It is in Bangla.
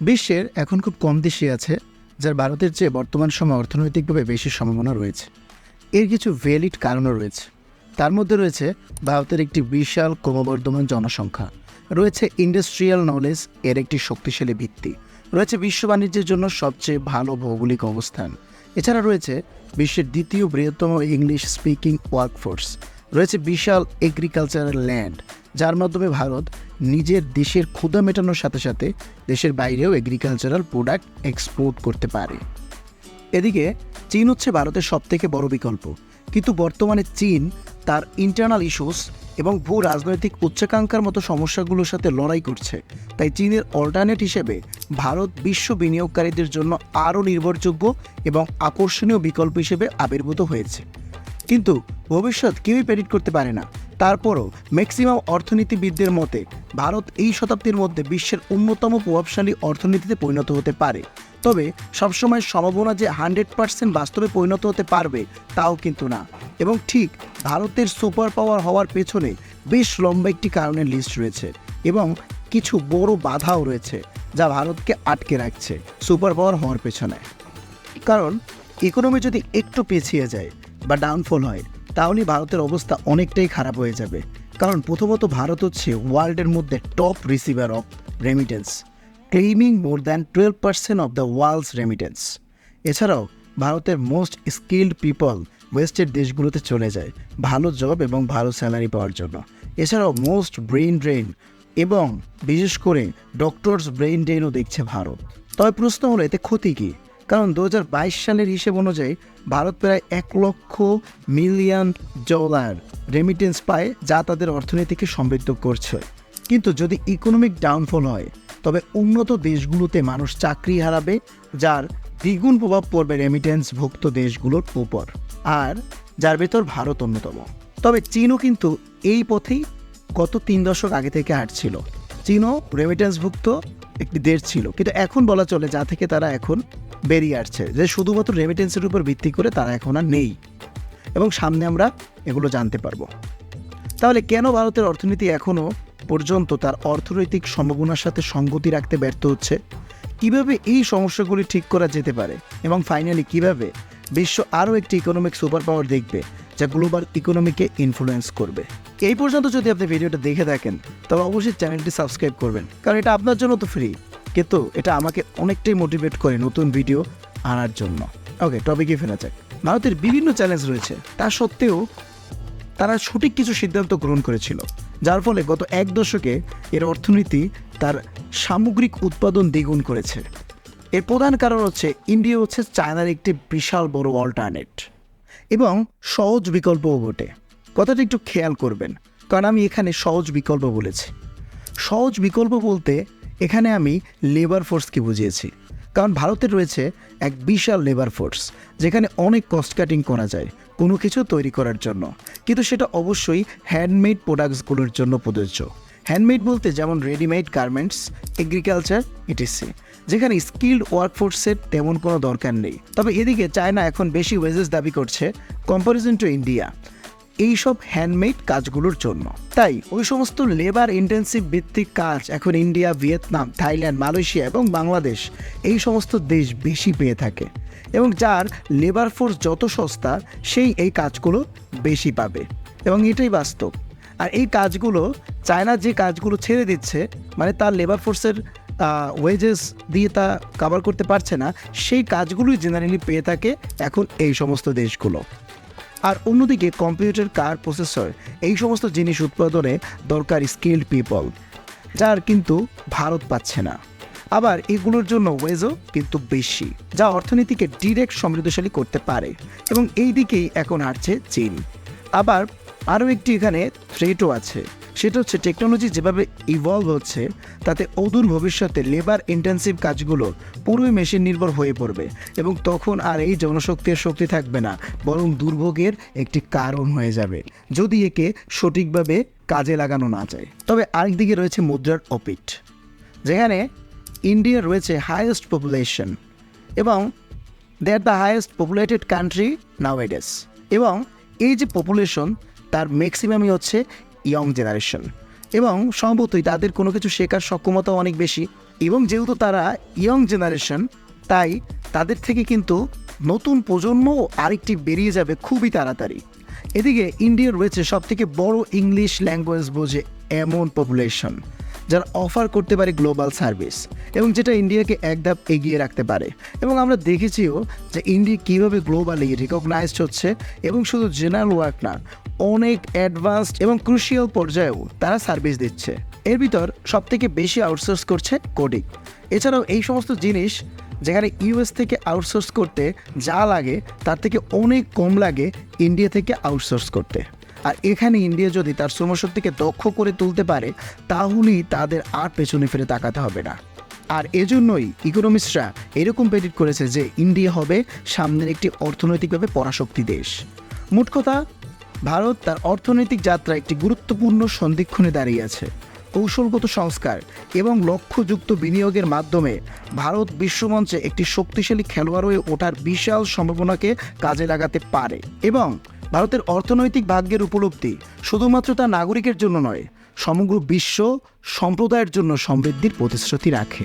বিশ্বের এখন খুব কম দেশই আছে যার ভারতের চেয়ে বর্তমান সময়ে অর্থনৈতিকভাবে বেশি সম্ভাবনা রয়েছে। এর কিছু ভ্যালিড কারণও রয়েছে। তার মধ্যে রয়েছে ভারতের একটি বিশাল ক্রমবর্ধমান জনসংখ্যা, রয়েছে ইন্ডাস্ট্রিয়াল নলেজ এর একটি শক্তিশালী ভিত্তি, রয়েছে বিশ্ব বাণিজ্যের জন্য সবচেয়ে ভালো ভৌগোলিক অবস্থান, এছাড়া রয়েছে বিশ্বের দ্বিতীয় বৃহত্তম ইংলিশ স্পিকিং ওয়ার্কফোর্স, রয়েছে বিশাল এগ্রিকালচারাল ল্যান্ড যার মাধ্যমে ভারত নিজের দেশের ক্ষুধা মেটানোর সাথে সাথে দেশের বাইরেও এগ্রিকালচারাল প্রোডাক্ট এক্সপোর্ট করতে পারে। এদিকে চীন হচ্ছে ভারতের সবথেকে বড় বিকল্প, কিন্তু বর্তমানে চীন তার ইন্টারনাল ইস্যুস এবং ভূ রাজনৈতিক উচ্চাকাঙ্ক্ষার মতো সমস্যাগুলোর সাথে লড়াই করছে। তাই চীনের অল্টারনেট হিসেবে ভারত বিশ্ব বিনিয়োগকারীদের জন্য আরও নির্ভরযোগ্য এবং আকর্ষণীয় বিকল্প হিসেবে আবির্ভূত হয়েছে। কিন্তু ভবিষ্যৎ কেউই প্রেডিক্ট করতে পারে না। তারপরও ম্যাক্সিমাম অর্থনীতিবিদদের মতে ভারত এই শতাব্দীর মধ্যে বিশ্বের অন্যতম প্রভাবশালী অর্থনীতিতে পরিণত হতে পারে। তবে সবসময় সম্ভাবনা যে 100% বাস্তবে পরিণত হতে পারবে তাও কিন্তু না। এবং ঠিক ভারতের সুপার পাওয়ার হওয়ার পেছনে বেশ লম্বা একটি কারণের লিস্ট রয়েছে এবং কিছু বড় বাধাও রয়েছে যা ভারতকে আটকে রাখছে সুপার পাওয়ার হওয়ার পেছনে। কারণ ইকোনমি যদি একটু পিছিয়ে যায় বা ডাউনফল হয় তাহলে ভারতের অবস্থা অনেকটাই খারাপ হয়ে যাবে। কারণ প্রথমত ভারত হচ্ছে ওয়ার্ল্ডের মধ্যে top receiver of remittance, claiming more than 12% of the world's remittance. এছাড়াও ভারতের মোস্ট স্কিল্ড পিপল ওয়েস্টের দেশগুলোতে চলে যায় ভালো জব এবং ভালো স্যালারি পাওয়ার জন্য। এছাড়াও মোস্ট ব্রেইন ড্রেন এবং বিশেষ করে ডক্টরস ব্রেইন ড্রেনও দেখছে ভারত। তবে প্রশ্ন হলো এতে ক্ষতি কী? কারণ 2022 সালের হিসেব অনুযায়ী ভারত প্রায় $1,00,000 রেমিটেন্স পায়, যা তাদের অর্থনীতিকে সমৃদ্ধ করছে। কিন্তু যদি ইকোনমিক ডাউনফল হয় তবে উন্নত দেশগুলোতে মানুষ চাকরি হারাবে, যার দ্বিগুণ প্রভাব পড়বে রেমিটেন্স ভুক্ত দেশগুলোর উপর, আর যার ভেতর ভারত অন্যতম। তবে চীনও কিন্তু এই পথেই গত 3 দশক আগে থেকে হাঁটছিল। চীনও রেমিটেন্সভুক্ত একটি দেশ ছিল, কিন্তু এখন বলা চলে যা থেকে তারা এখন বেরিয়ে আসছে, যে শুধুমাত্র রেমিটেন্সের উপর ভিত্তি করে তারা এখন আর নেই। এবং সামনে আমরা এগুলো জানতে পারবো। তাহলে কেন ভারতের অর্থনীতি এখনও পর্যন্ত তার অর্থনৈতিক সম্ভাবনার সাথে সঙ্গতি রাখতে ব্যর্থ হচ্ছে? কিভাবে এই সমস্যাগুলি ঠিক করা যেতে পারে? এবং ফাইনালি কিভাবে বিশ্ব আরও একটি ইকোনমিক সুপার পাওয়ার দেখবে যা গ্লোবাল ইকোনমিকে ইনফ্লুয়েন্স করবে? এই পর্যন্ত যদি আপনি ভিডিওটা দেখে থাকেন তবে অবশ্যই চ্যানেলটি সাবস্ক্রাইব করবেন, কারণ এটা আপনার জন্য তো ফ্রি, কিন্তু এটা আমাকে অনেকটাই মোটিভেট করে নতুন ভিডিও আনার জন্য। ওকে, টপিকে ফেরা যাক। ভারতের বিভিন্ন চ্যালেঞ্জ রয়েছে, তা সত্ত্বেও তারা সঠিক কিছু সিদ্ধান্ত গ্রহণ করেছিল, যার ফলে গত 1 দশকে এর অর্থনীতি তার সামগ্রিক উৎপাদন দ্বিগুণ করেছে। এর প্রধান কারণ হচ্ছে ইন্ডিয়া হচ্ছে চায়নার একটি বিশাল বড় অল্টারনেট এবং সহজ বিকল্পও বটে। কথাটা একটু খেয়াল করবেন, কারণ আমি এখানে সহজ বিকল্প বলেছি। সহজ বিকল্প বলতে এখানে আমি লেবার ফোর্সকে বুঝিয়েছি, কারণ ভারতের রয়েছে এক বিশাল লেবার ফোর্স যেখানে অনেক কস্ট কাটিং করা যায় কোনো কিছু তৈরি করার জন্য, কিন্তু সেটা অবশ্যই হ্যান্ডমেড প্রোডাক্টসগুলোর জন্য প্রযোজ্য। হ্যান্ডমেড বলতে যেমন রেডিমেড গার্মেন্টস, এগ্রিকালচার ইটিসি, যেখানে স্কিল্ড ওয়ার্কফোর্সের তেমন কোনো দরকার নেই। তবে এদিকে চায়না এখন বেশি ওয়েজেস দাবি করছে কম্পারিজন টু ইন্ডিয়া এইসব হ্যান্ডমেড কাজগুলোর জন্য। তাই ওই সমস্ত লেবার ইন্টেন্সিভ ভিত্তিক কাজ এখন ইন্ডিয়া, ভিয়েতনাম, থাইল্যান্ড, মালয়েশিয়া এবং বাংলাদেশ এই সমস্ত দেশ বেশি পেয়ে থাকে, এবং যার লেবার ফোর্স যত সস্তা সেই এই কাজগুলো বেশি পাবে, এবং এটাই বাস্তব। আর এই কাজগুলো চায়না যে কাজগুলো ছেড়ে দিচ্ছে, মানে তার লেবার ফোর্সের ওয়েজেস দিয়ে তা কভার করতে পারছে না, সেই কাজগুলোই জেনারেলি পেয়ে থাকে এখন এই সমস্ত দেশগুলো। আর অন্যদিকে কম্পিউটার, কার, প্রসেসর এই সমস্ত জিনিস উৎপাদনে দরকার স্কিল্ড পিপল, যার কিন্তু ভারত পাচ্ছে না। আবার এগুলোর জন্য ওয়েজও কিন্তু বেশি, যা অর্থনীতিকে ডিরেক্ট সমৃদ্ধশালী করতে পারে, এবং এই দিকেই এখন হাঁটছে চীন। আবার আরও একটি এখানে থ্রেটও আছে, সেটা হচ্ছে টেকনোলজি যেভাবে ইভলভ হচ্ছে তাতে অদূর ভবিষ্যতে লেবার ইন্টেন্সিভ কাজগুলো পুরোই মেশিন নির্ভর হয়ে পড়বে, এবং তখন আর এই জনশক্তির শক্তি থাকবে না, বরং দুর্ভোগের একটি কারণ হয়ে যাবে যদি একে সঠিকভাবে কাজে লাগানো না যায়। তবে আরেকদিকে রয়েছে মুদ্রার অপিট, যেখানে ইন্ডিয়ার রয়েছে হাইয়েস্ট পপুলেশন এবং they are the highest populated country nowadays, এবং এই যে পপুলেশন তার ম্যাক্সিমামই হচ্ছে ইয়ং জেনারেশন, এবং সম্ভবতই তাদের কোনো কিছু শেখার সক্ষমতা অনেক বেশি, এবং যেহেতু তারা ইয়ং জেনারেশন, তাই তাদের থেকে কিন্তু নতুন প্রজন্ম আরেকটি বেরিয়ে যাবে খুবই তাড়াতাড়ি। এদিকে ইন্ডিয়ার রয়েছে সবথেকে বড় ইংলিশ ল্যাঙ্গুয়েজ বোঝে এমন পপুলেশন, যারা অফার করতে পারে গ্লোবাল সার্ভিস, এবং যেটা ইন্ডিয়াকে এক ধাপ এগিয়ে রাখতে পারে। এবং আমরা দেখেছিও যে ইন্ডিয়া কীভাবে গ্লোবালি রিকগনাইজড হচ্ছে, এবং শুধু জেনারেল ওয়ার্ক না, অনেক অ্যাডভান্সড এবং ক্রুশিয়াল পর্যায়েও তারা সার্ভিস দিচ্ছে। এর ভিতর সবথেকে বেশি আউটসোর্স করছে কোডিং। এছাড়াও এই সমস্ত জিনিস যেখানে ইউএস থেকে আউটসোর্স করতে যা লাগে তার থেকে অনেক কম লাগে ইন্ডিয়া থেকে আউটসোর্স করতে। আর এখানে ইন্ডিয়া যদি তার শ্রমশক্তিকে দক্ষ করে তুলতে পারে, তাহলেই তাদের আর পেছনে ফিরে তাকাতে হবে না। আর এজন্যই ইকোনমিস্টরা এরকম প্রেডিক্ট করেছে যে ইন্ডিয়া হবে সামনের একটি অর্থনৈতিকভাবে পরাশক্তি দেশ। মোট কথা, ভারত তার অর্থনৈতিক যাত্রা একটি গুরুত্বপূর্ণ সন্ধিক্ষণে দাঁড়িয়ে আছে। কৌশলগত সংস্কার এবং লক্ষ্যযুক্ত বিনিয়োগের মাধ্যমে ভারত বিশ্বমঞ্চে একটি শক্তিশালী খেলোয়াড় হয়ে ওঠার বিশাল সম্ভাবনাকে কাজে লাগাতে পারে। এবং ভারতের অর্থনৈতিক ভাগ্যের উপলব্ধি শুধুমাত্র তার নাগরিকের জন্য নয়, সমগ্র বিশ্ব সম্প্রদায়ের জন্য সমৃদ্ধির প্রতিশ্রুতি রাখে।